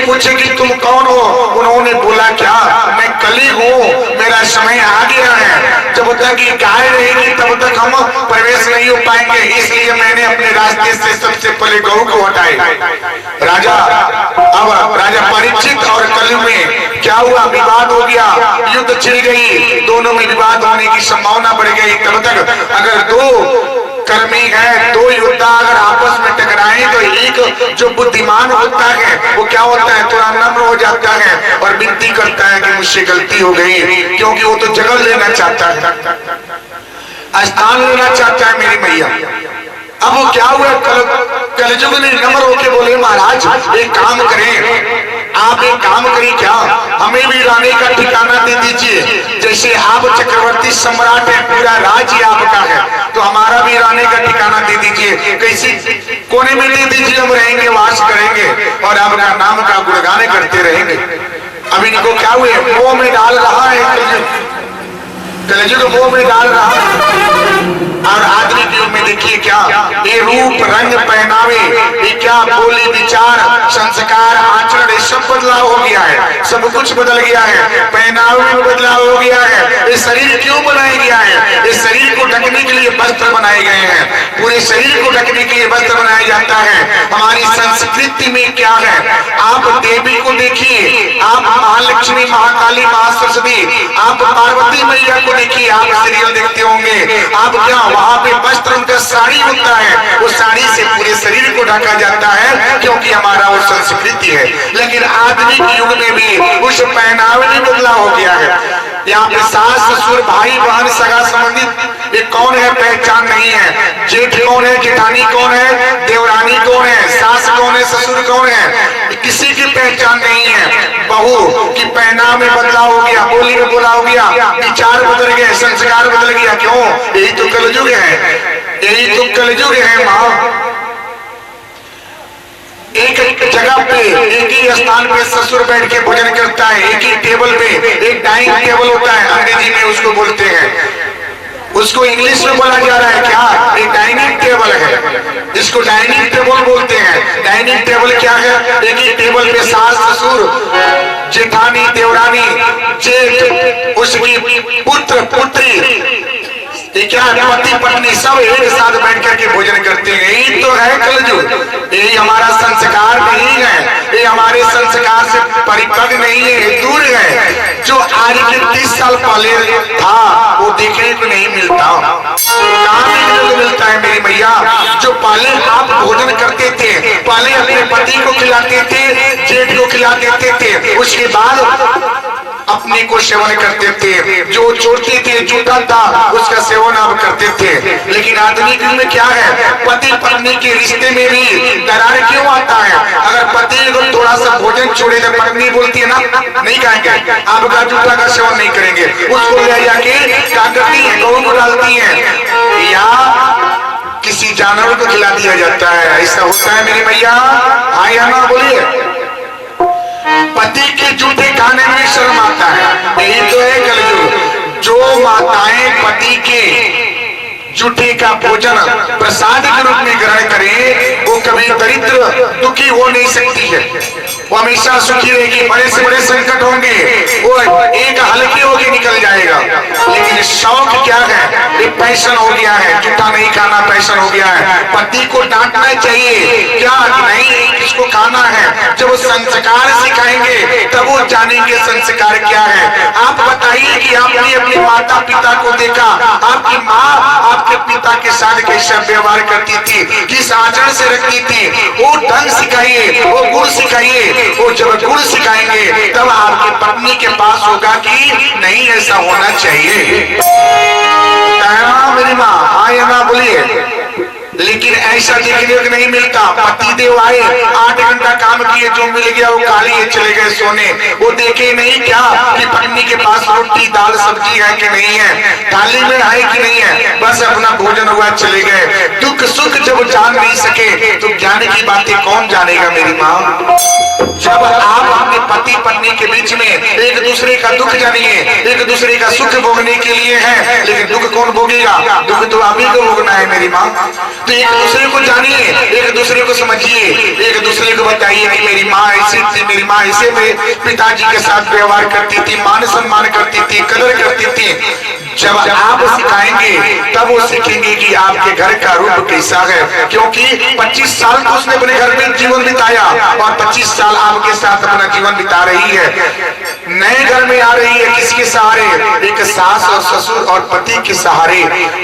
पूछे कि तुम कौन हो? उन्होंने बोला क्या, मैं कली हूँ, मेरा समय आ गया है, जब तक ये गाय रहेगी तब तक हम प्रवेश नहीं हो पाएंगे, इसलिए मैंने अपने रास्ते से सबसे पहले गौ को हटाए। राजा अब राजा परीक्षित और कलि में क्या हुआ, विवाद हो गया, युद्ध छिड़ गई, दोनों में विवाद होने की संभावना बढ़ गई। तब तक अगर दो कर्मी है, दो योद्धा अगर आपस में टकराए तो एक जो बुद्धिमान होता है वो क्या होता है, थोड़ा नम्र हो जाता है और विनती करता है कि मुझसे गलती हो गई, क्योंकि वो तो जगह लेना चाहता है, स्थान लेना चाहता है मेरी मैया। अब वो क्या हुआ, कलयुग ने नम्र होके बोले महाराज एक काम करें, आप एक काम करिए, क्या हमें भी रहने का ठिकाना दे दीजिए, जैसे आप चक्रवर्ती सम्राट है, पूरा राज्य आपका है, तो हमारा भी रहने का ठिकाना दे दीजिए, किसी कोने में दे दीजिए, हम रहेंगे, वास करेंगे और आपका नाम का गुणगान करते रहेंगे। अब इनको क्या हुए, मोह में डाल रहा है कलयुग, मोह में डाल रहा है। और आदमी के युग में देखिए क्या, ये रूप रंग पहनावे, ये क्या बोली विचार संस्कार आचरण, ये सब बदलाव हो गया है, सब कुछ बदल गया है, पहनावे में बदलाव हो गया है। ये शरीर क्यों बनाया गया है, इस शरीर को ढकने के लिए वस्त्र बनाए गए हैं, पूरे शरीर को ढकने के लिए वस्त्र बनाया जाता है। हमारी संस्कृति में क्या है, आप देवी को देखिए, आप महालक्ष्मी, महाकाली, महासरस्वती, आप पार्वती मैया को देखिए, आप सीरियल देखते होंगे, आप क्या वहां पे वस्त्र उनका साड़ी होता है, वो साड़ी से पूरे शरीर को ढका जाता है, क्योंकि हमारा वो संस्कृति है। लेकिन आधुनिक युग में भी उस पहनावे में बदलाव हो गया है। यहाँ पे सास ससुर भाई बहन सगा संबंधित ये कौन है पहचान नहीं है, जेठ कौन है, जेठानी कौन है, देवरानी कौन है, सास कौन है, ससुर कौन है, किसी की पहचान नहीं है। बहू की पहनाव में बदलाव हो गया, बोली में बदलाव हो गया, विचार बदल गए, संस्कार बदल गया, क्यों, यही तो कलयुग है, यही तो कलयुग है। माँ एक जगह पे एक ही स्थान पे ससुर बैठ के भोजन करता है, एक ही टेबल पे, एक डाइनिंग टेबल होता है, अंग्रेजी में उसको बोलते हैं, उसको इंग्लिश में बोला जा रहा है क्या, एक डाइनिंग टेबल है, इसको डाइनिंग टेबल बोलते हैं। डाइनिंग टेबल क्या है, एक ही टेबल पे सास ससुर जेठानी देवरानी जेठ उसकी पुत्र पुत्री क्या पति पत्नी सब एक साथ बैठ करके भोजन करते हैं। यही तो है कलयुग, यही हमारा संस्कार नहीं है, ये हमारे संस्कार से परिपक्व नहीं है, दूर है। जो आज के 30 साल पहले था वो देखने को नहीं मिलता, कहाँ देखने को मिलता है मेरी मैया। जो पहले आप भोजन करते थे, पहले अपने पति को खिलाते थे, जेठ को खिलाते थे, उसके बाद अपने को सेवन करते थे, जो छोड़ते थे जूठा था उसका सेवन आप करते थे। लेकिन आधुनिक युग में क्या है, पति पत्नी के रिश्ते में भी दरार क्यों आता है। अगर पति अगर थोड़ा सा भोजन छोड़े तो पत्नी बोलती है ना नहीं खाएंगे, आपका जूठा का सेवन नहीं करेंगे, उसको ले जाके क्या करती है, गौ को डालती है या किसी जानवर को खिला दिया जाता है। ऐसा होता है मेरी मैया, हाँ या ना बोलिए। पति के जूठे खाने में शर्म आता है, यही तो है कलयुग। जो माताएं पति के जूठे का भोजन प्रसाद के रूप में ग्रहण करें, वो कभी दरिद्र दुखी हो नहीं सकती है, वो हमेशा सुखी रहेगी। बड़े से बड़े संकट होंगे वो एक हल्के होके निकल जाएगा। लेकिन शौक क्या है, ये पैशन हो गया है, जूठा नहीं खाना पैशन हो गया है। पति को डांटना चाहिए क्या, नहीं इसको खाना है। जब संस्कार सिखाएंगे तब वो जानेंगे संस्कार क्या है। आप बताइए कि आपने अपने माता पिता को देखा, आपकी माँ आपके पिता के साथ कैसा व्यवहार करती थी, किस आचरण से रखती थी, वो ढंग सिखाइए, वो गुण सिखाइए। वो जब गुण सिखाएंगे तब आपकी पत्नी के पास होगा कि नहीं ऐसा होना चाहिए। मेरी माँ हाँ या ना बोलिए। लेकिन ऐसा देखने को नहीं मिलता। पति देव आए 8 घंटा काम किए, जो मिल गया वो खा लिए चले गए सोने। वो देखे नहीं क्या कि पत्नी के पास रोटी दाल सब्जी है कि नहीं है, थाली में है कि नहीं है, बस अपना भोजन हुआ चले गए। दुख सुख जब जान नहीं सके तो ज्ञान की बातें कौन जानेगा मेरी माँ। जब आप अपने पति पत्नी के बीच में एक दूसरे का दुख जानिए, एक दूसरे का सुख भोगने के लिए है, लेकिन दुख कौन भोगेगा? दुख तो आप ही को भोगना है मेरी माँ। तो एक दूसरे को जानिए, एक दूसरे को समझिए, एक दूसरे को बताइए कि मेरी माँ ऐसी थी, मेरी माँ ऐसे मेरे पिताजी के साथ व्यवहार करती थी, मान सम्मान करती थी, कदर करती थी। जब आप सिखाएंगे तब वो सीखेंगे कि आपके घर का रूप कैसा है, क्योंकि 25 साल तो उसने अपने घर में जीवन बिताया और 25 साल आपके साथ अपना जीवन बिता रही है। नए घर में आ रही है किसके सहारे? एक सास और ससुर और पति के सहारे।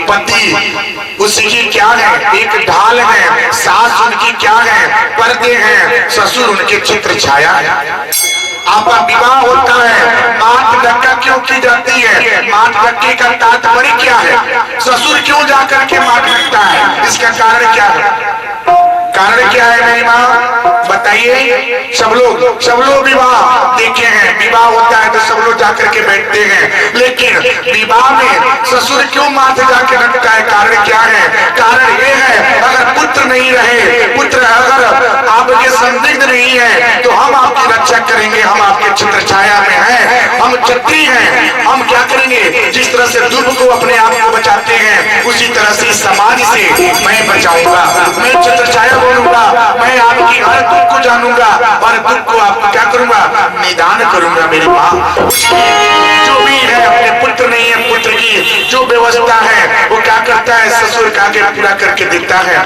पति उसकी क्या है? एक ढाल है। सास उनकी क्या है? पर्दे हैं। ससुर उनके चित्र छाया है। आपका विवाह होता है, माथ ढक्का क्यों की जाती है? माथ ढक्के का तात्पर्य क्या है? ससुर क्यों जाकर के माथ ढकता है? इसका कारण क्या है? कारण क्या है मेरी माँ? बताइए। सब लोग विवाह देखे हैं, विवाह होता है तो सब लोग जाकर के बैठते हैं, लेकिन विवाह में ससुर क्यों माथे जाके रखता है? कारण क्या है? कारण ये है, अगर पुत्र नहीं रहे, पुत्र अगर आपके संदिग्ध नहीं है तो हम आपकी रक्षा करेंगे। हम आपके छत्र छाया में हैं, हम छत्री हैं। हम क्या करेंगे? जिस तरह से धूप को अपने आप को बचाते हैं, उसी तरह से समाज से मैं बचाऊंगा, मैं छत्र छाया बोलूंगा, मैं आपकी हर दुख को जानूंगा और दुख को आपको क्या करूंगा? निदान करूंगा मेरी माँ। जो भी है, अपने पुत्र नहीं है, पुत्र की जो व्यवस्था है वो क्या करता है? ससुर का के पूरा करके देता है।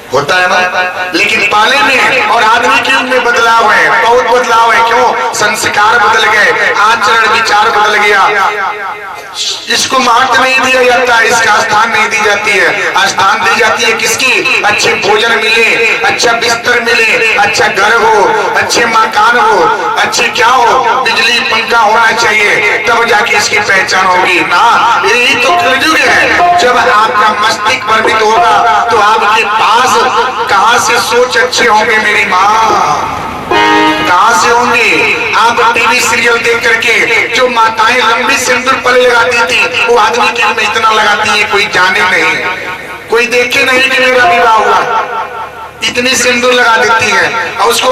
होता है ना? लेकिन पाले में और आदमी के उनमें बदलाव है, बहुत बदलाव है। क्यों? संस्कार बदल गए, आचरण विचार बदल गया। इसको महत्व नहीं दिया जाता, इसका स्थान नहीं दी जाती है। स्थान दी जाती है किसकी? अच्छे भोजन मिले, अच्छा बिस्तर मिले, अच्छा घर हो, अच्छे मकान हो, अच्छे क्या हो, बिजली पंखा होना चाहिए, तब जाके इसकी पहचान होगी ना। यही तो कलयुग है। जब आपका मस्तिष्क परिमित होगा तो आपके पास कहां से सोच अच्छे होंगे मेरी माँ? कहां से होंगे? आप टीवी सीरियल देख करके जो माताएं लंबी सिंदूर पले लगाती थी, वो आदमी के में इतना लगाती है कोई जाने नहीं, कोई देखे नहीं कि मेरा विवाह हुआ, इतनी सिंदूर लगा देती है और उसको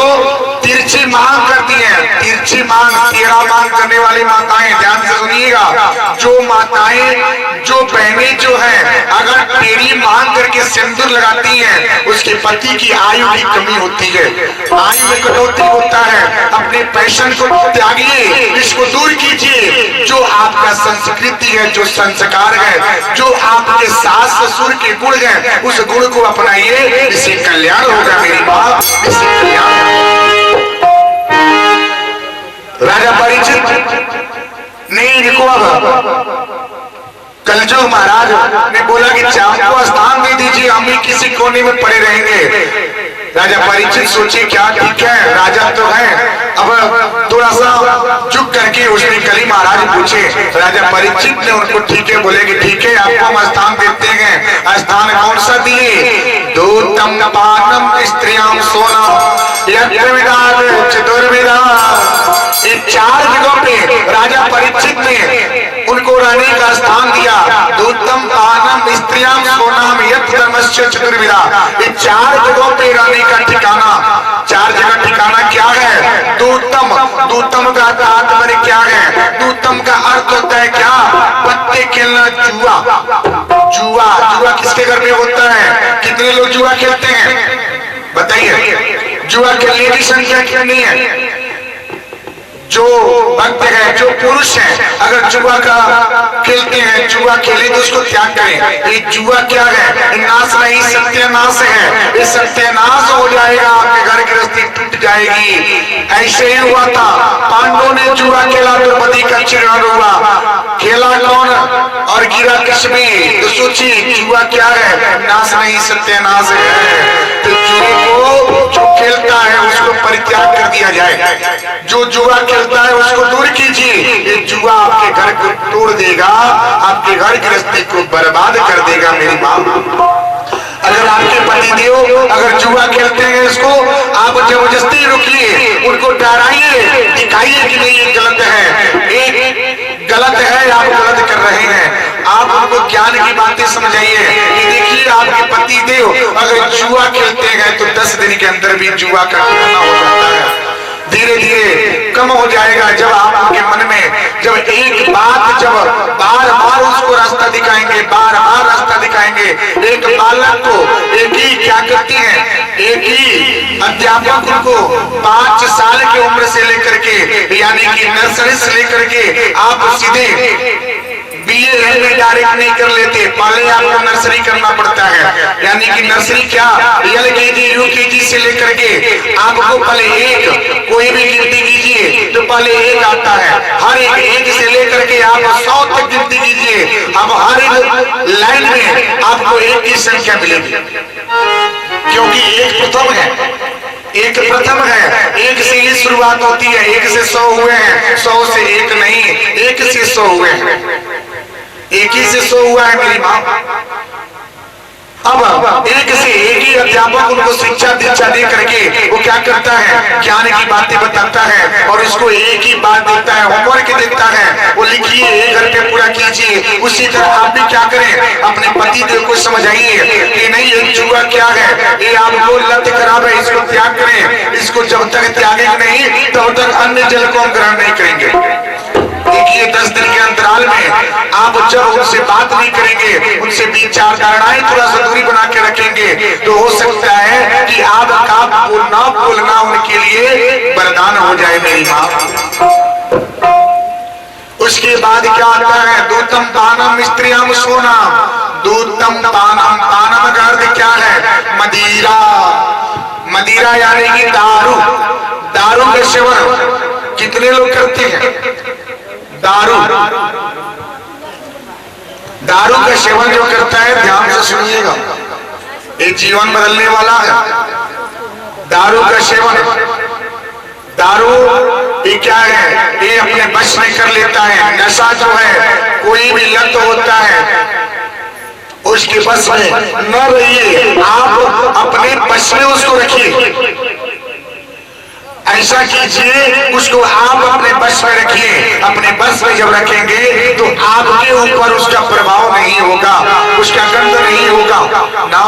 तिरछी मांग करती है। तिरछी मांग, तेरा मांग करने वाली माताएं, ध्यान से सुनिएगा। जो माताएं, जो बहनें जो हैं, अगर तेरी मांग करके सिंदूर लगाती हैं, उसके पति की आयु की कमी होती है, आयु में कटौती होता है। अपने पैशन को त्यागिए, इसको दूर कीजिए। जो आपका संस्कृति है, जो संस्कार है, जो आपके सास ससुर के गुण है, उस गुण को अपनाइए, इससे कल्याण होगा मेरी माँ, इससे कल्याण। राजा परीक्षित नहीं देखो, अब कलजुग महाराज ने बोला कि चांद को स्थान दे दीजिए, हम भी किसी कोने में पड़े रहेंगे। राजा परीक्षित सोचे क्या ठीक है, राजा तो है। अब थोड़ा सा चुप करके उसने कली महाराज पूछे। राजा परीक्षित ने उनको ठीक है बोले कि ठीक है, आपको हम स्थान देते हैं। स्थान कौन सा दिए? दूतम पानम स्त्रियाम सोनम चतुर्विदा। इन 4 जगहों पे राजा परीक्षित ने उनको रहने का स्थान दिया। दूतम पानम स्त्रियाम सोनम यत् धर्मस्य चतुर्विदा। इन 4 जगहों पे रहने का ठिकाना, 4 जगह ठिकाना क्या है? दूतम, दूतम का तात्पर्य क्या है? दूतम का अर्थ होता है क्या? पत्ते खेलना, जुआ। जुआ, जुआ किसके घर में होता है? कितने लोग जुआ खेलते हैं बताइए? जुआ खेलने की संख्या कितनी है? जो भक्त है, जो पुरुष है, अगर जुआ का खेलते हैं, जुआ खेले तो उसको त्याग करें। ये जुआ क्या है? नाश नहीं, सत्यानाश है। ये सत्यानाश हो जाएगा, आपके घर गृहस्थी टूट जाएगी। ऐसे ही हुआ था, पांडवों ने जुआ खेला, द्रौपदी का चिरण हुआ। खेला कौन और गिरा किसमें? तो सोचिए, जुआ क्या है? नाश नहीं, सत्यानाश है। तो जुए को जो खेलता है उसको परित्याग कर दिया जाए। जो जुआ खेलता है उसको दूर कीजिए। ये जुआ आपके घर को तोड़ देगा, आपके घर गृहस्थी को बर्बाद कर देगा मेरी माँ। अगर आपके पतिदेव अगर जुआ खेलते हैं, इसको आप जबरदस्ती रोकिए, उनको डराइए, दिखाइए कि नहीं ये गलत है, एक गलत है, आप गलत कर रहे हैं। आप उनको ज्ञान की बातें समझाइए कि देखिए आपके पतिदेव अगर जुआ खेलते हैं तो 10 दिन के अंदर भी जुआ का ठिकाना हो जाता है। धीरे धीरे जाएगा जब आपके मन में जब एक बात जब बार बार उसको रास्ता दिखाएंगे, बार बार रास्ता दिखाएंगे। एक बालक को एक ही क्या करती है, एक ही अध्यापक उनको 5 साल की उम्र से लेकर के यानी कि नर्सरी से लेकर के आप सीधे BA में डायरेक्ट नहीं कर लेते, पहले आपको नर्सरी करना पड़ता है। यानी कि नर्सरी क्या, LKG UKG से लेकर के आपको पहले एक कोई भी गिनती कीजिए तो पहले एक आता है। हर एक से लेकर के आप 100 तक गिनती कीजिए, अब हर एक लाइन में आपको एक की संख्या मिलेगी, क्योंकि एक प्रथम है, एक प्रथम है। एक से ही शुरुआत होती है, एक से 100 हुए हैं, 100 से एक नहीं, एक से 100 हुए हैं, एक ही से 100 हुआ है मेरी माँ। अब एक से एक ही अध्यापक उनको शिक्षा दीक्षा दे करके वो क्या करता है, ज्ञान की बातें बताता है और उसको एक ही बात देता है, होमवर्क देता है, वो लिखिए, 1 घर पे पूरा कीजिए। उसी तरह आप भी क्या करें, अपने पति देव को समझाइए कि नहीं ये जुआ क्या है, ये आपको लत खराब है, इसको त्याग करें, इसको जब तक त्यागेंगे नहीं तब तक अन्य जल को हम ग्रहण नहीं करेंगे। देखिए 10 दिन के अंतराल में आप जब उनसे बात नहीं करेंगे, उनसे विचार धारणाएं थोड़ा सा दूरी बना के रखेंगे तो हो सकता है कि आपका बोलना उनके लिए वरदान हो जाए मेरी माँ। उसके बाद क्या आता है, दूतम पानम स्त्रियम सोना, दूतम पानम, पानम का अर्थ क्या है, मदिरा, मदिरा यानी कि दारू, दारू का सेवन कितने लोग करते हैं, दारू, दारू का सेवन जो करता है, ध्यान से सुनिएगा, ये जीवन बदलने वाला है। दारू का सेवन, दारू ये क्या है, ये अपने बस में कर लेता है। नशा जो है, कोई भी लत होता है उसके बस में न रहिए, आप अपने बस में उसको रखिए, ऐसा कीजिए, उसको आप अपने बस में रखिए। अपने बस में जब रखेंगे तो आपके ऊपर उसका प्रभाव नहीं होगा, उसका गंध नहीं होगा ना,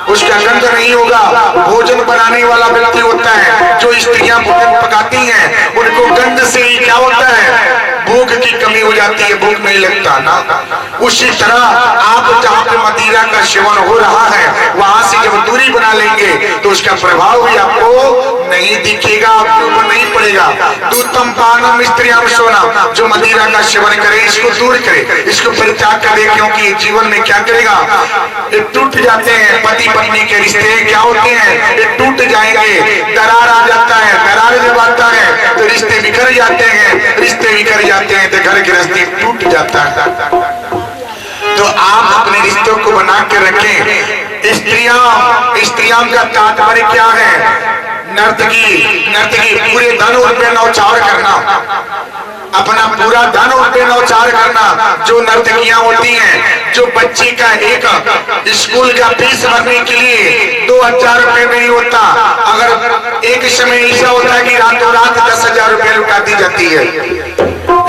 उसका गंध नहीं होगा। भोजन बनाने वाला व्यक्ति होता है, जो स्त्रियां भोजन पकाती हैं, उनको गंध से ही क्या होता है, भूख की कमी हो जाती है, भूख नहीं लगता ना। उसी तरह आप जहाँ पे मदिरा का सेवन हो रहा है वहां से जब दूरी बना लेंगे तो उसका प्रभाव भी आपको नहीं दिखेगा, आपके ऊपर नहीं पड़ेगा। दूतम पानम स्त्रियम सोना, जो मदिरा का सेवन करे इसको दूर करे, इसको परित्याग करे, क्योंकि जीवन में क्या करेगा, ये टूट जाते हैं। पति पत्नी के रिश्ते क्या होते हैं, ये टूट जाएंगे, दरार आ जाता है, दरार जब आता है तो रिश्ते बिखर जाते हैं, रिश्ते बिखर जाते हैं तो घर गृहस्थी टूट जाता है। तो आप अपने रिश्तों को बना के रखें। स्त्रियां का तात्पर्य क्या है, नर्तकी, नर्तकी पूरे धन रुपये नौचार करना, अपना पूरा धन रुपये नौचार करना। जो नर्तकियां होती हैं, जो बच्चे का एक स्कूल का फीस भरने के लिए 2000 रुपये नहीं होता, अगर एक समय ऐसा होता है कि रातों रात 10,000 रुपये लुटा दी जाती है।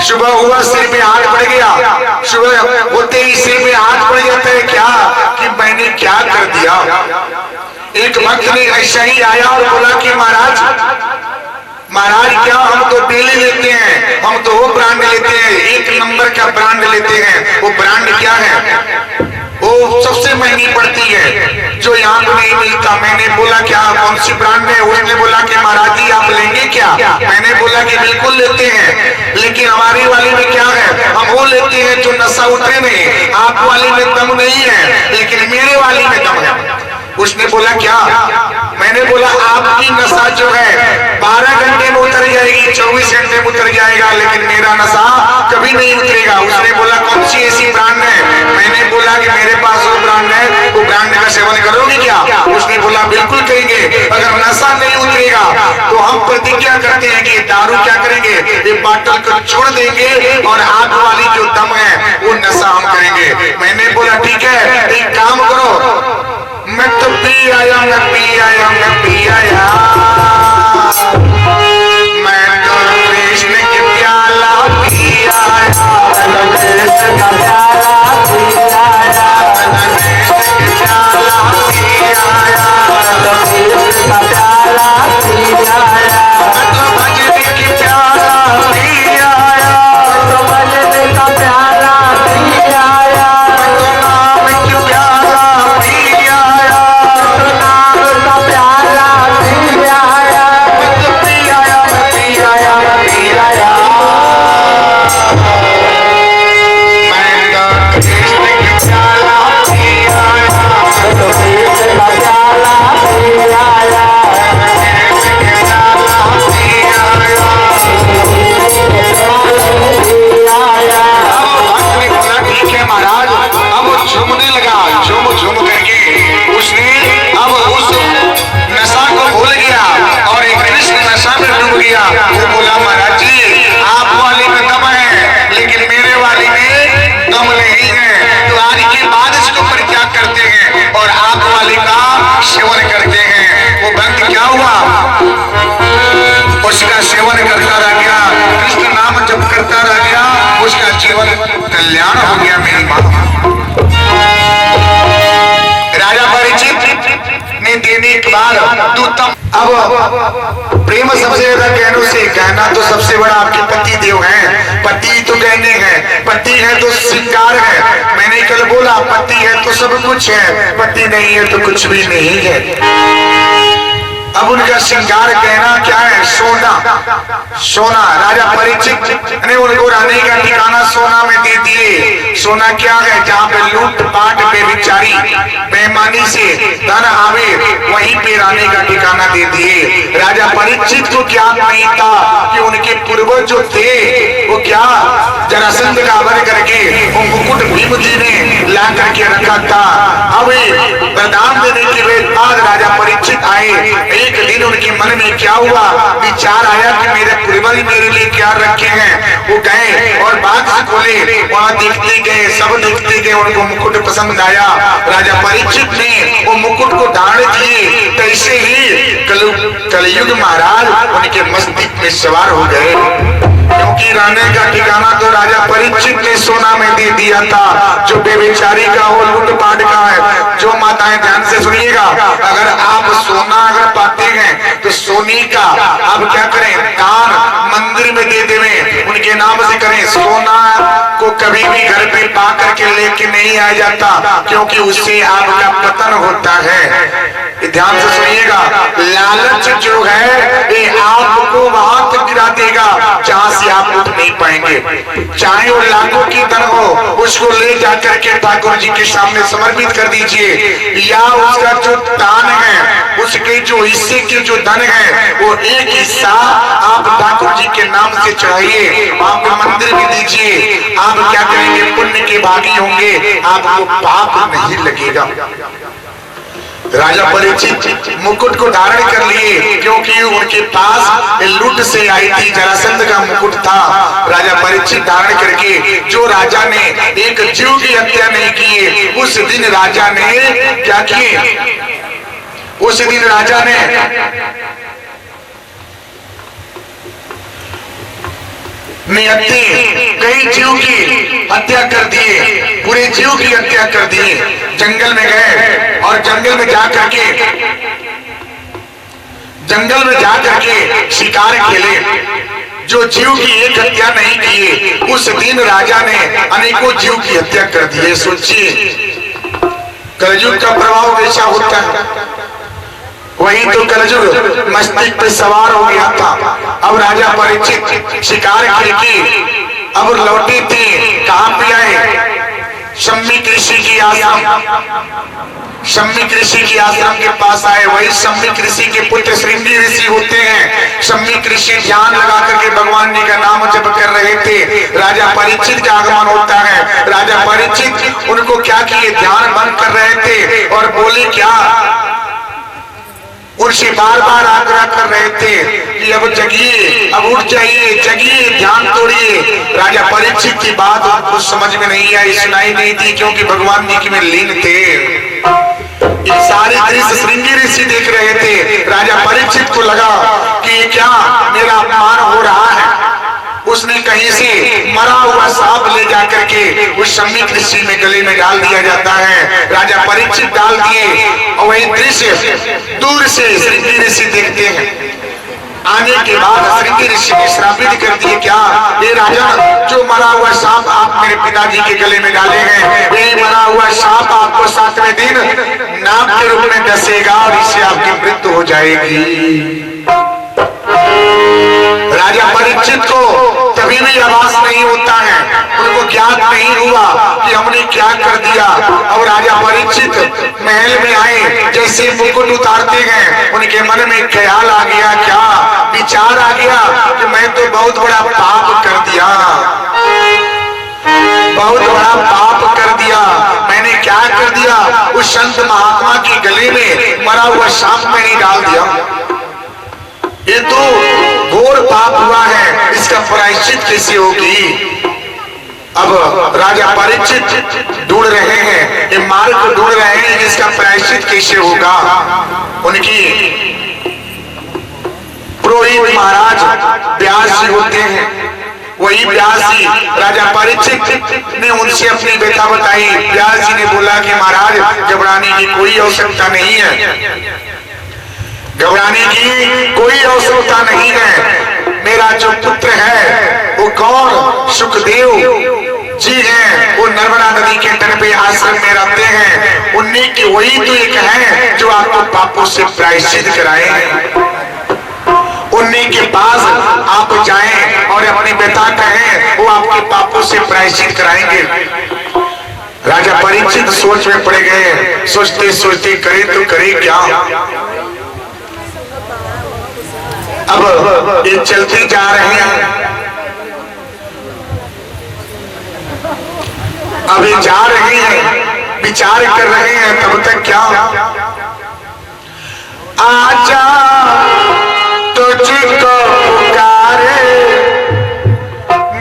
सुबह हुआ सिर में हाथ पड़ गया, सुबह होते ही सिर में हाथ पड़ जाता है, क्या कि मैंने क्या कर दिया। एक भक्त ने ऐसा ही आया और बोला कि महाराज क्या हम तो डेली लेते हैं, हम तो वो ब्रांड लेते हैं, 1 नंबर का ब्रांड लेते हैं। वो ब्रांड क्या है, वो सबसे महंगी पड़ती है, जो यहाँ पे नहीं मिलता। मैंने बोला क्या, कौन सी ब्रांड है, उसने बोला कि महाराज जी आप लेंगे क्या। मैंने बोला कि बिल्कुल लेते हैं, लेकिन हमारी वाली में क्या है, हम वो लेते हैं जो नशा उतरे नहीं, आप वाली में दम नहीं है, लेकिन मेरे वाली में दम है। उसने बोला क्या, मैंने बोला आपकी नशा जो है 12 घंटे में उतर जाएगी, 24 घंटे में उतर जाएगा, लेकिन मेरा नशा कभी नहीं उतरेगा। उसने बोला कौन सी ऐसी ब्रांड है, मैंने बोला कि मेरे पास वो ब्रांड है, वो ब्रांड का सेवन करोगे क्या। उसने बोला बिल्कुल करेंगे, अगर नशा नहीं उतरेगा तो हम प्रतिज्ञा करते हैं कि दारू क्या करेंगे, ये बाटल को छोड़ देंगे और आग वाली जो दम है वो नशा हम करेंगे। मैंने बोला ठीक है, एक काम करो, मैं तो पी आया, मैं पी आया, मैं पी आया, मैं तो कृष्ण के प्याला पी आया, कृष्ण का प्याला पी आया, कृष्ण के प्याला पी आया, कृष्ण का प्याला पी आया, मैं तो भजन के प्याला गहना तो सबसे बड़ा आपके पति देव हैं, पति तो गहने हैं, पति है तो श्रृंगार है। मैंने कल बोला पति है तो सब कुछ है, पति नहीं है तो कुछ भी नहीं है। अब उनका श्रृंगार कहना क्या है? सोना। सोना राजा परीक्षित ने उनको रहने का ठिकाना सोना में दे दिए। सोना क्या है? जहाँ पे लूट पाट बेविचारी बेईमानी से धन आवे वहीं पे रहने का ठिकाना दे दिए। राजा परीक्षित को क्या नहीं था कि उनके पूर्वज जो थे वो क्या जरासंध का वध करके वो मुकुट भीम जी ने ला करके रखा था। अब वरदान देने के बाद राजा परीक्षित आए। एक दिन उनके मन में क्या हुआ? विचार आया कि मेरे पूर्वज मेरे लिए क्या रखे हैं। वो गए और बात से बोले, वहां देखते गए, सब देखते गए, उनको मुकुट पसंद आया। राजा परीक्षित ने वो मुकुट को धारण किए। तैसे ही कलयुग महाराज उनके मस्तिष्क में सवार हो गए, क्योंकि रहने का ठिकाना तो राजा परीक्षित ने सोना में दे दिया था, जो बेविचारी का हो लूटपाट का है। जो माताएं ध्यान से सुनिएगा, अगर आप सोना अगर पाते हैं तो सोने का आप क्या करें? दान मंदिर में दे देवें, उनके नाम से करें। सोना को कभी भी घर पे पा करके लेके नहीं आ जाता, क्योंकि उससे आपका पतन होता है। ध्यान से सुनिएगा, लालच जो है ये आपको वहां तक गिरा देगा जहां से आप उठ नहीं पाएंगे। चाहे वो लाखों की धन हो, उसको ले जाकर के ठाकुर जी के सामने समर्पित कर दीजिए, या उसका जो दान है, उसके जो हिस्से के जो धन है वो एक हिस्सा आप ठाकुर जी के नाम से चढ़ाइए, आप मंदिर में दीजिए। आप क्या करेंगे? पुण्य के भागी होंगे, आपको पाप नहीं लगेगा। राजा परीक्षित मुकुट को धारण कर लिए, क्योंकि उनके पास लूट से आई थी जरासंध का मुकुट था। राजा परीक्षित धारण करके, जो राजा ने एक जीव की हत्या नहीं की, उस दिन राजा ने क्या किए? उस दिन राजा ने कई जीव की हत्या कर दिए, पूरे जीव की हत्या कर दिए। जंगल में गए और जंगल में जाकर के शिकार खेले। जो जीव की एक हत्या नहीं किए, उस दिन राजा ने अनेकों जीव की हत्या कर दिए। सोचिए कलयुग का प्रभाव कैसा होता है। वही तो कलयुग मस्तिष्क पे सवार हो गया था। अब राजा परीक्षित शिकार करके अब लौटे थे। कहां पे आए? सम्मिक ऋषि की आश्रम। सम्मिक ऋषि के आश्रम के पास आए। वही सम्मिक ऋषि के पुत्र श्रृंगी ऋषि होते हैं। सम्मिक ऋषि ध्यान लगा करके भगवान जी का नाम जप कर रहे थे। राजा परीक्षित का आगमन होता है। राजा परीक्षित उनको क्या किए? ध्यान भंग कर रहे थे और बोले क्या? उनसे बार बार आग्रह कर रहे थे कि अब जगिए, अब उठ जाइए, जगिए, ध्यान तोड़िए। राजा परीक्षित की बात आपको समझ में नहीं आई, सुनाई नहीं दी, क्योंकि भगवान जी में लीन थे। ये सारे दृश्य श्रृंगी ऋषि देख रहे थे। राजा परीक्षित को लगा कि ये क्या मेरा अपमान हो रहा है। उसने कहीं से मरा हुआ सांप ले जाकर के उस सम्मिक ऋषि में गले में डाल दिया जाता है। राजा परीक्षित डाल दिए और वही दृश्य दूर से श्रृंगी ऋषि देखते हैं। आने के बाद श्रृंगी ऋषि ने श्रापित कर दिए, क्या ये राजा जो मरा हुआ सांप आप मेरे पिताजी के गले में डाले हैं, ये मरा हुआ सांप आपको 7वें दिन नाग के रूप में डसेगा और इससे आपकी मृत्यु हो जाएगी। राजा परीक्षित को तभी भी आभास नहीं होता है, उनको ज्ञात नहीं हुआ कि हमने क्या कर दिया। और राजा परीक्षित महल में आए, जैसे मुकुट उतारते हैं उनके मन में ख्याल आ गया, क्या विचार आ गया कि मैं तो बहुत बड़ा पाप कर दिया, बहुत बड़ा पाप कर दिया। मैंने क्या कर दिया? उस संत महात्मा के गले में मरा हुआ सांप मैंने डाल दिया। ये तो घोर पाप हुआ है, इसका प्रायश्चित कैसे होगी? अब राजा परीक्षित ढूंढ रहे हैं, ये मार्ग ढूंढ रहे हैं, इसका प्रायश्चित कैसे होगा। उनकी पुरोहित महाराज व्यास जी होते हैं, वही व्यास जी राजा परीक्षित ने उनसे अपनी व्यथा बताई। व्यास जी ने बोला कि महाराज घबराने की कोई आवश्यकता नहीं है, घबराने की कोई आवश्यकता नहीं है। मेरा जो कौन? सुखदेव जी हैं, वो नर्मदा नदी के तट पे आश्रम में रहते हैं। उन्हीं की वही तो एक है जो आपको पापों से प्रायश्चित कराए हैं। उन्हीं के पास आप जाएं और अपनी व्यथा कहें, वो आपके पापों से प्रायश्चित कराएंगे। राजा परीक्षित सोच में पड़ गए। सोचते सोचते करे तो करे क्या। अब ये चलते जा रहे हैं, अभी जा रहे हैं, विचार कर रहे हैं, तब तक क्या। आजा तुझको पुकारे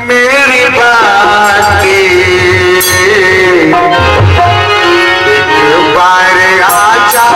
मेरी बातें, एक बार आजा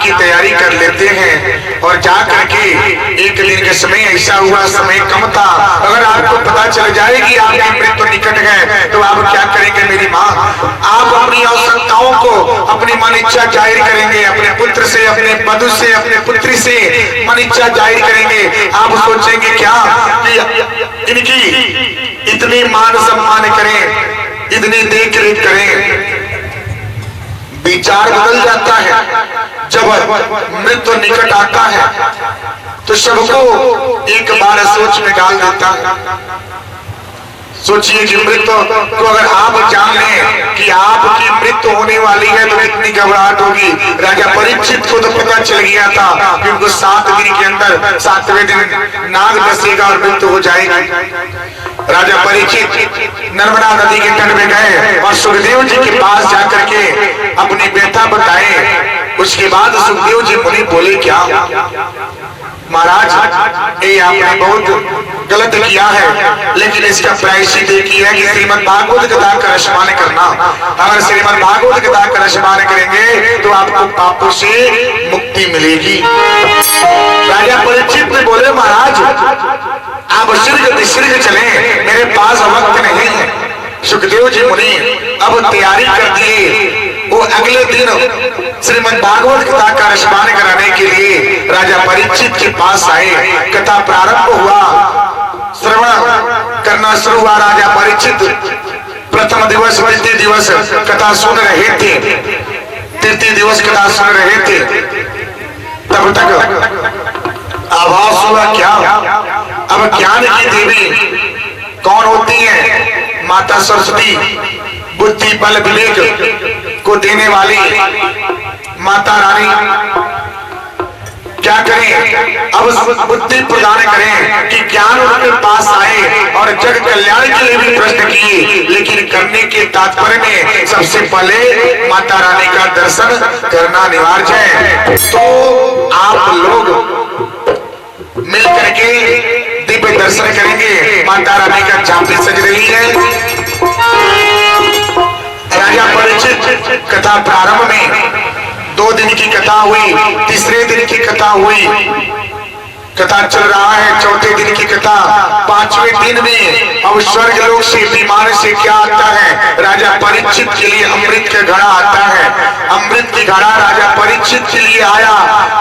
की तैयारी कर लेते हैं। और जा करके एक दिन के समय ऐसा हुआ, समय कम था, अगर आपको पता चल जाए कि आपकी मृत्यु निकट है तो आप क्या करेंगे मेरी माँ? आप अपनी आवश्यकताओं को अपनी मन इच्छा जाहिर करेंगे, अपने पुत्र से, अपने वधु से, अपने पुत्री से मन इच्छा जाहिर करेंगे। आप सोचेंगे क्या कि इनकी इतनी मान सम्मान करें, इतनी देख रेख करें। विचार बदल जाता है। जब मृत्यु निकट आता है तो सबको एक बार सोच में डाल देता है। सोचिए कि मृत्यु को अगर आप जान लें कि आपकी मृत्यु होने वाली है तो कितनी घबराहट होगी। राजा परीक्षित को तो पता चल गया था कि उनको 7 दिन के अंदर 7वें दिन नाग डसेगा और मृत्यु हो जाएगी। राजा परीक्षित नर्मदा नदी के तट में गए और सुखदेव जी के पास जाकर के अपनी व्यथा बताए। उसके बाद सुखदेव जी मुनि बोले क्या? महाराज ये आपने बहुत गलत किया है, लेकिन इसका प्रायश्चित एक ही है कि श्रीमद् भागवत कथा का रसपान करना। अगर श्रीमद् भागवत कथा का रसपान करेंगे तो आपको पापों से मुक्ति मिलेगी। राजा परीक्षित ने बोले महाराज आप शीघ्र चले, मेरे पास वक्त नहीं है। सुखदेव जी मुनि अब तैयारी कर दिए। वो अगले दिन श्रीमद् भागवत कथा का रसपान कराने के लिए राजा परीक्षित के पास आए। कथा प्रारंभ हुआ, श्रवण करना शुरू हुआ। राजा परीक्षित प्रथम दिवस, द्वितीय दिवस कथा सुन रहे थे, तृतीय दिवस कथा सुन रहे थे। तब तक आभास हुआ क्या? अब ज्ञान की देवी कौन होती है? माता सरस्वती, बुद्धि बल विवेक को देने वाली माता रानी क्या करें? अब बुद्धि प्रदान करें कि ज्ञान उनके पास आए और जग कल्याण के लिए भी प्रश्न किए, लेकिन करने के तात्पर्य में सबसे पहले माता रानी का दर्शन करना अनिवार्य है। तो आप लोग मिल करके दिव्य दर्शन करेंगे। माता रानी का झांकी सज रही है। परीक्षित कथा प्रारंभ में 2 दिन की कथा हुई, तीसरे दिन की कथा हुई, कथा चल रहा है, चौथे दिन की कथा, 5वें दिन में अब स्वर्ग लोक से विमान से क्या आता है, राजा परीक्षित के लिए अमृत का घड़ा आता है। अमृत की घड़ा राजा परीक्षित के लिए आया।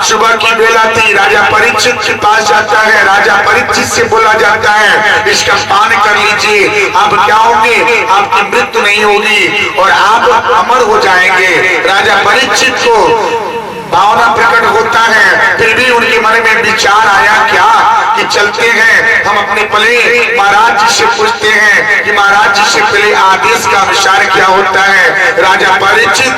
सुबह की बेला थी, राजा परीक्षित के पास जाता है, राजा परीक्षित से बोला जाता है इसका पान कर लीजिए, आप क्या होंगे, आपकी मृत्यु नहीं होगी और आप अमर हो जाएंगे। राजा परीक्षित को भावना प्रकट होता है, फिर भी उनके मन में विचार आया क्या कि चलते हैं हम अपने पहले महाराज जी से पूछते हैं कि महाराज जी से पहले आदेश का अनुसार क्या होता है। राजा परीक्षित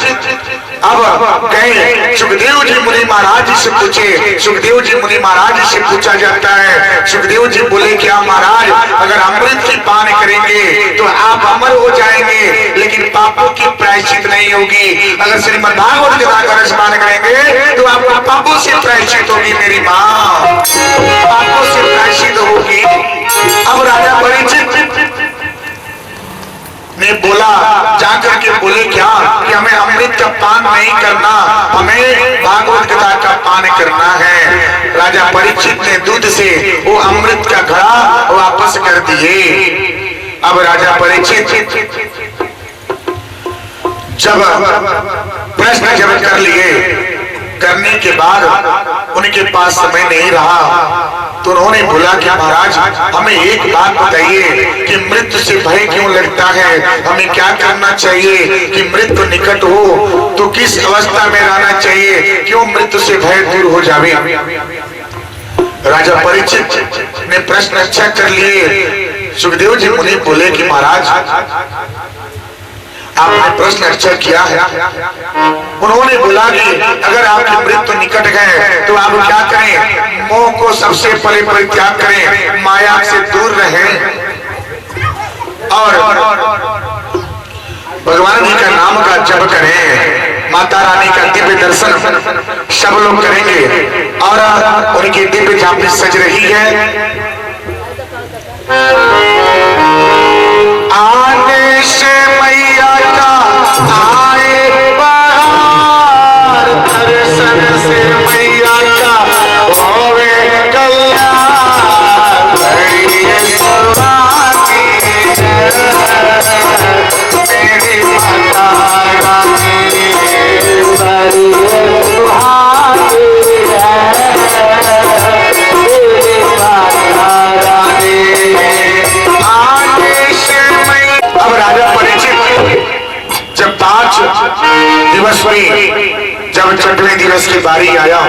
अब गए, सुखदेव जी मुनि महाराज जी से पूछे। सुखदेव जी मुनि महाराज जी से पूछा जाता है, सुखदेव जी बोले क्या महाराज, अगर अमृत की पान करेंगे तो आप अमर हो जाएंगे, लेकिन पापों की प्रायश्चित नहीं होगी। अगर श्रीमद् भागवत गीता का रस पान करेंगे तो आपको पापों से प्रायश्चित होगी, मेरी माँ पापों से प्रायश्चित होगी। अब राजा परीक्षित ने बोला, जाकर के बोले क्या कि हमें अमृत का पान नहीं करना, हमें भागवत कथा का पान करना है। राजा परीक्षित ने दूध से वो अमृत का घड़ा वापस कर दिए। अब राजा परीक्षित जब प्रश्न जब कर लिए, करने के बाद उनके पास समय नहीं रहा तो उन्होंने बोला कि महाराज हमें एक बात बताइए कि मृत्यु से भय क्यों लगता है, हमें क्या करना चाहिए कि मृत्यु निकट हो तो किस अवस्था में रहना चाहिए, क्यों मृत्यु से भय दूर हो जावे। राजा परीक्षित ने प्रश्न अच्छा कर लिए। सुखदेव जी मुनि बोले कि महाराज आपने प्रश्न अच्छा किया है। उन्होंने बोला कि अगर आपकी मृत्यु निकट गए तो आप क्या करें, मोह को सबसे पहले परित्याग करें, माया से दूर रहें और भगवान जी का नाम का जप करें, माता रानी का दिव्य दर्शन सब लोग करेंगे और उनकी दिव्य झांकी सज रही है। आने से मैया का आए बहार, दर्शन से मैया का होवे कल्याण, बड़ी सुहानी मेरी माता रानी, बड़ी सुहानी मेरी माता रानी। अब राजा परीक्षित जब 5 दिवस हुई, जब 6वें दिवस की बारी आया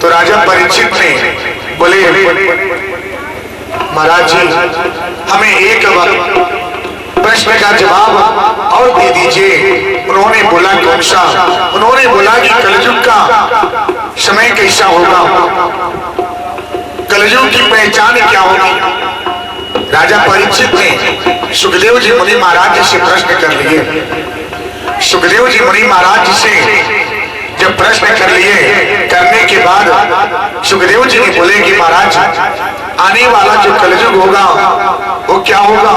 तो राजा परीक्षित ने बोले महाराज जी हमें एक प्रश्न का जवाब और दे दीजिए। उन्होंने बोला कौन सा? उन्होंने बोला कि कलयुग का समय कैसा होगा, कलयुग की पहचान क्या होगी। राजा परीक्षित ने सुखदेव जी मुनि महाराज जी से प्रश्न कर लिए। सुखदेव जी मुनि महाराज जी से जब प्रश्न कर लिए, करने के बाद सुखदेव जी ने बोले कि महाराज आने वाला जो कलयुग होगा वो क्या होगा,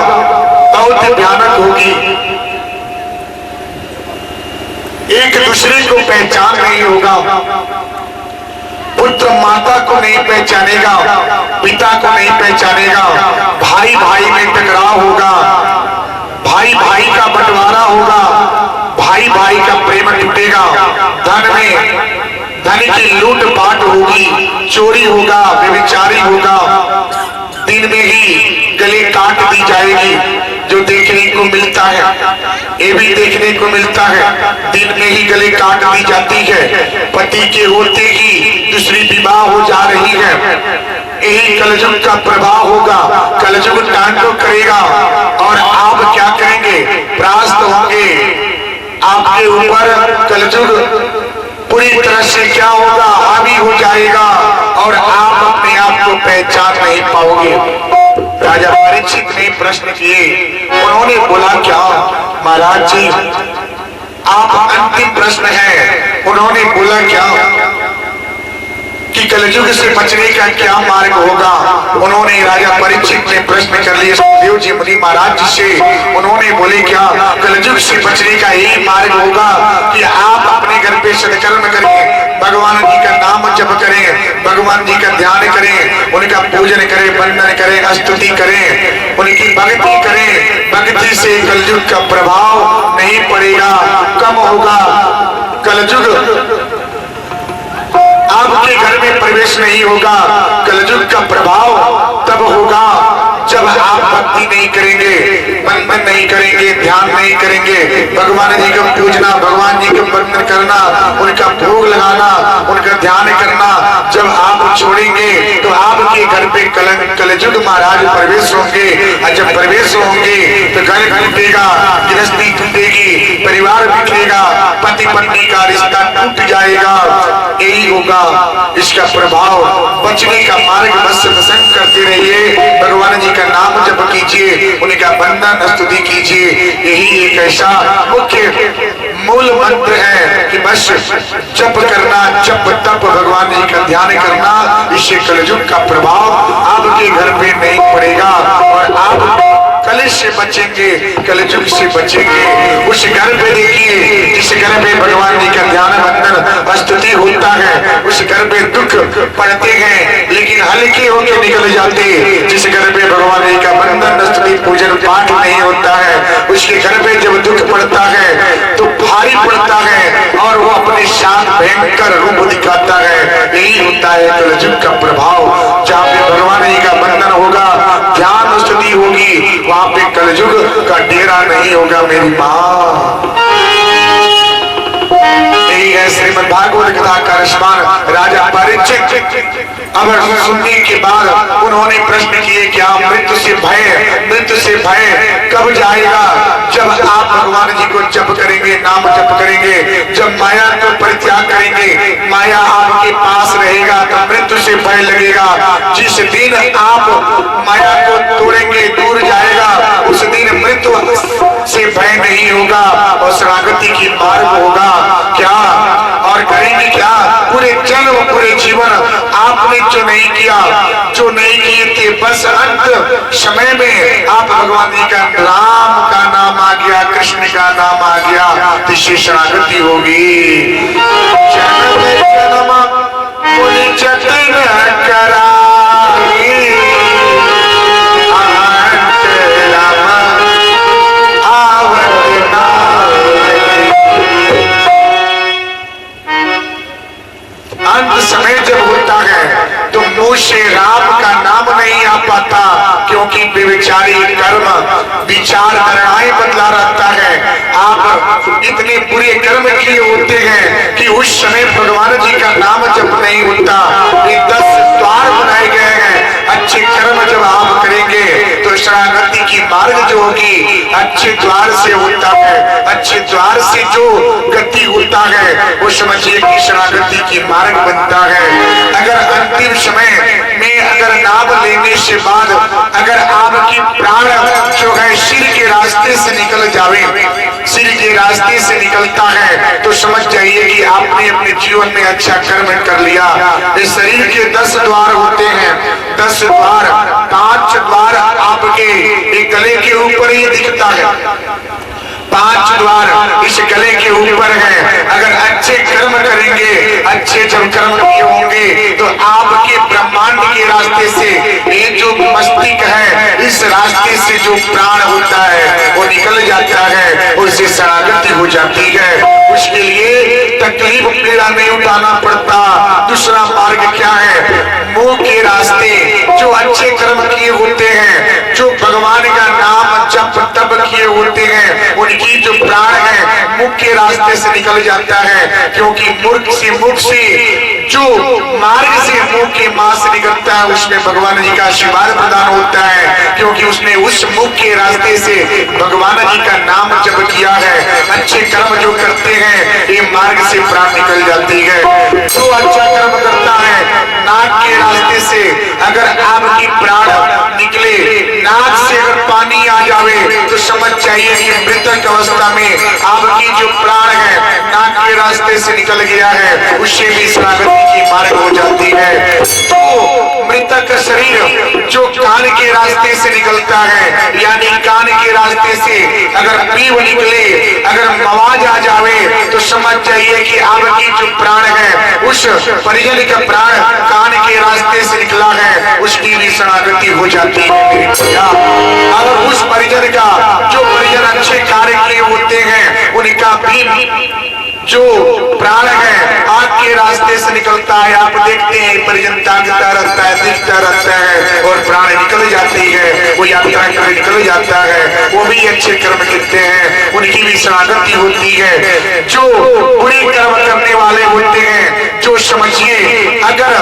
बहुत भयानक होगी, एक दूसरे को पहचान नहीं होगा, पुत्र माता को नहीं पहचानेगा, पिता को नहीं पहचानेगा, भाई भाई में टकराव होगा, भाई भाई का बंटवारा होगा, भाई भाई का प्रेम टूटेगा, धन में धन की लूट पाट होगी, चोरी होगा, व्यभिचारी होगा, दिन में ही गले काट दी जाएगी, जो देखने को मिलता है ये भी देखने को मिलता है, दिन में ही गले काट दी जाती है, पति के होते ही दूसरी विवाह हो जा रही है। यही कलयुग का प्रभाव होगा, कलयुग तांडव करेगा और आप क्या करेंगे, परास्त होंगे, आपके ऊपर कलयुग पूरी तरह से क्या होगा, हावी हो जाएगा और आप अपने आप को पहचान नहीं पाओगे। राजा परीक्षित ने प्रश्न किए, उन्होंने बोला क्या महाराज जी आप अंतिम प्रश्न है। उन्होंने बोला क्या कि कलयुग से बचने का क्या मार्ग होगा। उन्होंने राजा परीक्षित ने प्रश्न कर लिए सुखदेव जी मुनि महाराज जी से। उन्होंने बोले क्या कलयुग कलयुग से बचने का यही मार्ग होगा कि आप अपने घर पे सत्कर्म करें, भगवान जी का नाम जप करें, भगवान जी का ध्यान करें, उनका पूजन करें, वंदन करें, स्तुति करें, उनकी भक्ति करें। भक्ति से कलयुग का प्रभाव नहीं पड़ेगा, कम होगा। कलयुग आपके घर में प्रवेश नहीं होगा। कलयुग का प्रभाव तब होगा जब आप भक्ति नहीं करेंगे, वंदन नहीं करेंगे, ध्यान नहीं करेंगे, भगवान जी का पूजना, भगवान जी का वंदन करना, उनका भोग लगाना, उनका ध्यान करना जब आप छोड़ेंगे तो आपके घर पे कलयुग महाराज प्रवेश होंगे। और जब प्रवेश होंगे तो घर टूटेगा, गृहस्थी टूटेगी, परिवार बिखरेगा, पति पत्नी का रिश्ता टूट जाएगा। यही होगा इसका प्रभाव। बचने का मार्ग बस सत्संग करते रहिए, भगवान जी का नाम जप कीजिए, उनका वंदन स्तुति कीजिए। यही एक ऐसा मुख्य मूल मंत्र है कि बस जप करना, जप तप भगवान जी का ध्यान करना। इससे कलयुग का प्रभाव आपके घर पे नहीं पड़ेगा और आप कलेश से बचेंगे, कलयुग से बचेंगे। उस घर पे देखिए जिस घर पे भगवान जी का ध्यान वंदन स्तुति होता है, उस घर पे दुख पड़ते हैं लेकिन हल्के होके निकल जाते। जिस घर पे भगवान जी का वंदन स्तुति पूजन पाठ नहीं होता है, उसके घर पे जब दुख पड़ता है तो भारी पड़ता है और वो अपने साथ भयंकर रूप दिखाता है। यही होता है कलयुग का प्रभाव। जहाँ पे भगवान जी का वंदन होगा, ध्यान स्तुति होगी, वहां पे कलयुग का डेरा नहीं होगा मेरी माँ। यही है श्रीमद् भागवत कथा का रसमान। राजा परीक्षित अब सुनने के बाद उन्होंने प्रश्न किए, क्या मृत्यु से भय कब जाएगा? जब आप भगवान जी को जप करेंगे, नाम जप करेंगे, जब माया को परित्याग करेंगे, माया आपके पास रहेगा तो मृत्यु से भय लगेगा। जिस दिन आप माया को तोड़ेंगे, दूर जाएगा, उस दिन मृत्यु से भय नहीं होगा और शरणागति की मार्ग होगा। क्या और करेंगे क्या? पूरे जन्म पूरे जीवन आपने जो नहीं किए थे, बस अंत समय में आप भगवान जी का राम का नाम आ गया, कृष्ण का नाम आ गया, तो इससे शरणागति होगी। जन्म जन्म मुनि जतन कराई, अंत समय जब होता है तो मुंह से राम का नाम नहीं आ पाता, क्योंकि बेविचारी कर्म विचार धारणाएं बदला रहता है। आप इतने बुरे कर्म किए होते हैं कि उस समय भगवान जी का नाम जब नहीं होता। ये 10 द्वार बनाए गए हैं। अच्छे कर्म जब आप करेंगे तो शरणागति की मार्ग जो होगी अच्छे द्वार से होता है। अच्छे द्वार से जो गति होता है वो समझिए कि शरणागति की मार्ग बनता है। अगर अंतिम समय में अगर नाम लेने से बाद अगर आपकी प्राण जो है सिर के रास्ते से निकल जावे, सिर के रास्ते से निकलता है तो समझ जाइए कि आपने अपने जीवन में अच्छा कर्म कर लिया। इस शरीर के 10 द्वार होते हैं, 10 द्वार, 5 द्वार आपके एक गले के ऊपर ही दिखता है, 5 द्वार इस गले के ऊपर है। अगर अच्छे कर्म करेंगे, अच्छे जब कर्म किए होंगे तो आपके ब्रह्मांड के रास्ते से ये जो मस्तिष्क है, इस रास्ते से जो प्राण होता है वो निकल जाता है, उससे शरणागति हो जाती है। उसके लिए तकलीफ पीड़ा नहीं उठाना पड़ता। दूसरा मार्ग क्या है? मुंह के रास्ते जो अच्छे कर्म किए होते हैं, जो भगवान का नाम जप तप किए होते हैं, उनकी जो प्राण है मुख के रास्ते से निकल जाता है। क्योंकि मुख से जो मार्ग से मुख के मांस निकलता है उसमें भगवान जी का आशीर्वाद प्रदान होता है, क्योंकि उसने उस मुख के रास्ते से भगवान जी का नाम जप किया है। अच्छे कर्म जो करते हैं ये मार्ग से प्राण निकल जाती है। जो अच्छा कर्म करता है नाक के रास्ते से अगर आपकी प्राण निकले, नाक से अगर पानी आ जावे तो समझ चाहिए कि मृतक अवस्था में आपकी जो प्राण है नाक के रास्ते से निकल गया है उससे भी शरणागति की मार्ग हो जाती है। तो मृतक शरीर जो कान के रास्ते से निकलता है, यानी कान के रास्ते से अगर पीव निकले, अगर आवाज आ जावे, तो समझ जाइए कि आपकी जो प्राण है उस परिजन का प्राण कान के रास्ते से निकला है, उसकी भी शरणागति हो जाती है मेरे भैया। अगर उस परिजन का जो परिजन अच्छे कार्य किए होते हैं उनका भी जो प्राण है आग के रास्ते से निकलता है, आप देखते हैं परिजन ताकता रहता है, दिखता रहता है और प्राण निकल जाती है, वो यात्रा कर निकल जाता है, वो भी अच्छे कर्म करते हैं, उनकी भी शरणागति होती है। जो बुरे कर्म करने वाले होते हैं, जो समझिए अगर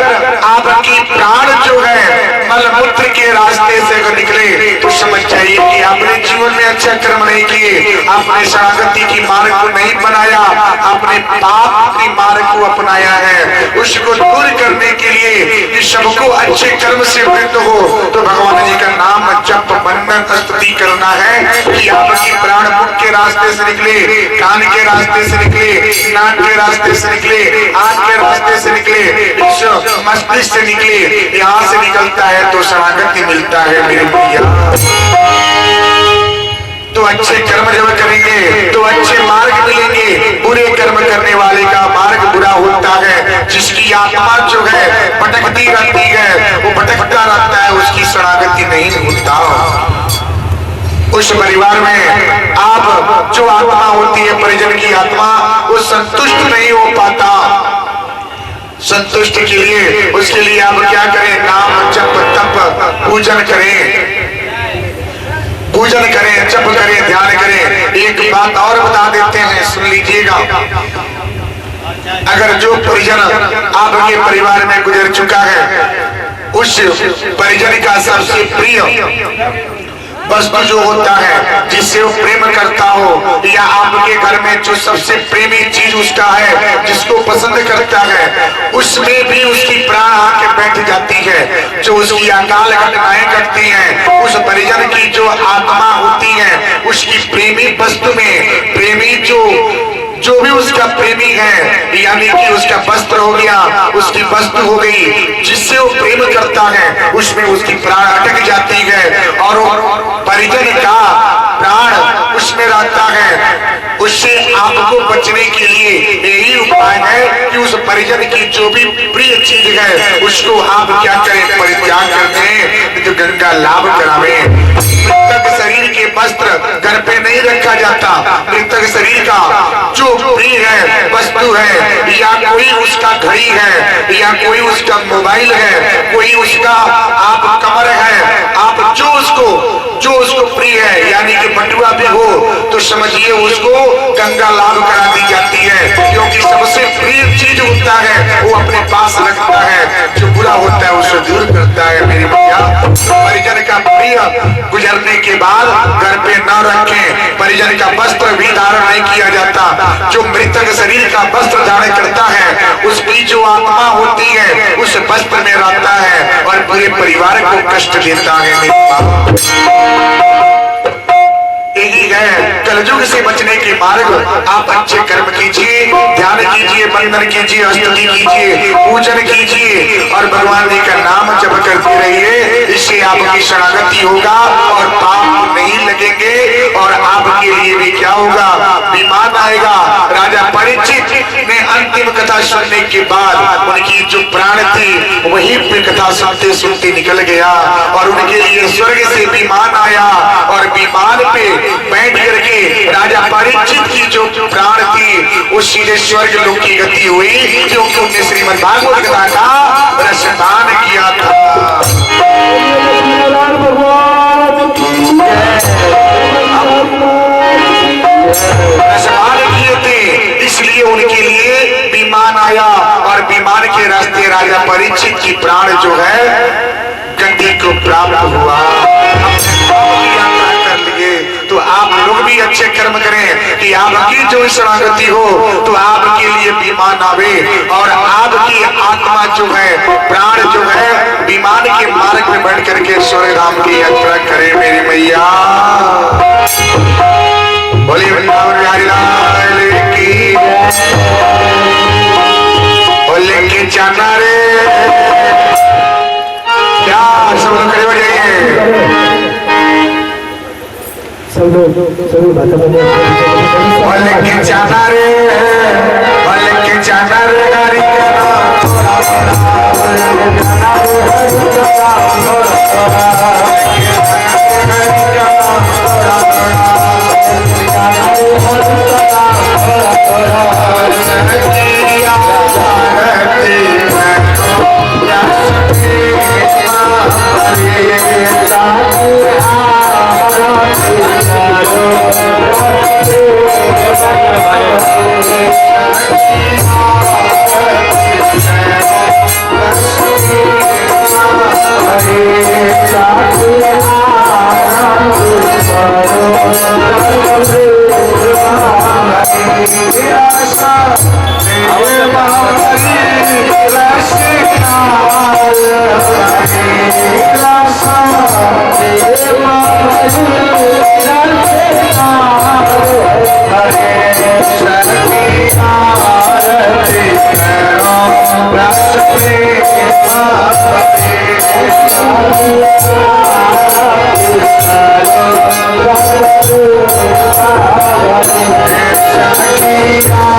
आपकी प्राण जो है मलमूत्र के रास्ते से अगर निकले तो समझ जाइए कि आपने जीवन में अच्छा कर्म नहीं किए, आपने शरणागति की मार्ग को नहीं बनाया, आपने पाप की मार्ग को अपनाया है। उसको दूर करने के लिए कि सबको अच्छे कर्म से वृद्ध हो तो भगवान जी का नाम जप बंदन स्तुति करना है कि आपकी प्राण मुख के रास्ते से निकले, कान के रास्ते से निकले, नाक के रास्ते से निकले, आंख के रास्ते से निकले, मस्तिष्क से निकले, यहाँ से निकलता है तो शरणागति मिलता है मेरे भैया। तो अच्छे कर्म जब करेंगे तो अच्छे मार्ग मिलेंगे, बुरे कर्म करने वाले का मार्ग बुरा होता है। जिसकी आत्मा जो है भटकती रहती है, वो भटकता रहता है, उसकी शरणागति नहीं होता। उस परिवार में आप जो आत्मा होती है परिजन की आत्मा, वो संतुष्ट नहीं हो पाता। संतुष्ट के लिए उसके लिए आप क्या करें, नाम जप तप पूजन करें, पूजन करें, जप करें, ध्यान करें। एक बात और बता देते हैं, सुन लीजिएगा। अगर जो परिजन आपके परिवार में गुजर चुका है, उस परिजन का सबसे प्रिय वस्तु जो होता है, जिससे वो प्रेम करता हो, या आपके घर में जो सबसे प्रेमी चीज उसका है, जिसको पसंद करता है, उसमें भी उसकी प्राण आके बैठ जाती है। जो उसकी अकाल घटनाएं घटती हैं, उस परिजन की जो आत्मा होती है, उसकी प्रेमी वस्तु में, प्रेमी जो भी उसका प्रेमी है, यानी कि उसका वस्त्र हो गया, उसकी वस्तु हो गई, जिससे वो प्रेम करता है, उसमें उसकी प्राण अटक जाती है और परिजन का प्राण उसमें रहता है। उससे आपको बचने के लिए यही उपाय है कि उस परिजन की जो भी प्रिय चीज है उसको आप क्या करें, परित्याग कर दें, तो गंगा लाभ करावे। मृतक शरीर के वस्त्र घर पे नहीं रखा जाता। मृतक शरीर का जो प्रिय है वस्तु है, या कोई उसका घड़ी है, या कोई उसका मोबाइल है, कोई उसका आप कमर है, आप जो उसको प्रिय है, यानी कि बटुआ भी हो, तो समझिए उसको गंगा लाभ करा दी जाती है। क्योंकि सबसे प्रिय चीज होता है वो अपने पास रखता है, जो बुरा होता है उसे दूर करता है मेरे भैया। परिजन का प्रिय गुजरने के बाद घर पे न रखें। परिजन का वस्त्र भी धारण नहीं किया जाता। जो मृतक शरीर का वस्त्र धारण करता है उसकी जो आत्मा होती है उस वस्त्र में रहता है और पूरे परिवार को कष्ट देता है मेरे बाप। यही है कलयुग से बचने के मार्ग। आप अच्छे कर्म कीजिए, ध्यान कीजिए, बंधन कीजिए, स्तुति कीजिए, पूजन कीजिए और भगवान जी का नाम जप करते रहिए। इससे आपकी शरणागति होगा और पाप नहीं लगेंगे और आपके लिए भी क्या होगा, विमान आएगा। राजा परीक्षित ने अंतिम कथा सुनने के बाद उनकी जो प्राण थी वही पे कथा सुनते सुनते निकल गया और उनके लिए स्वर्ग से विमान आया और विमान पे बैठ करके राजा परीक्षित की जो प्राण थी वो सीधे स्वर्ग लोक की गति हुई, क्योंकि उन्हें श्रीमद् भागवत कथा का प्रश्नदान किया था। प्रश्नदान किए थे, इसलिए उनके लिए विमान आया और विमान के रास्ते राजा परीक्षित की प्राण जो है गति को प्राप्त हुआ। तो आप लोग भी अच्छे कर्म करें कि आपकी जो शरणागति हो तो आपके लिए विमान आवे और आपकी आत्मा जो है, प्राण जो है, विमान के मार्ग में बैठ करके स्वर्ग धाम की यात्रा करे मेरी मैया। बोलिए वृंदावन बिहारी लाल की। के जाना रे हरि Hare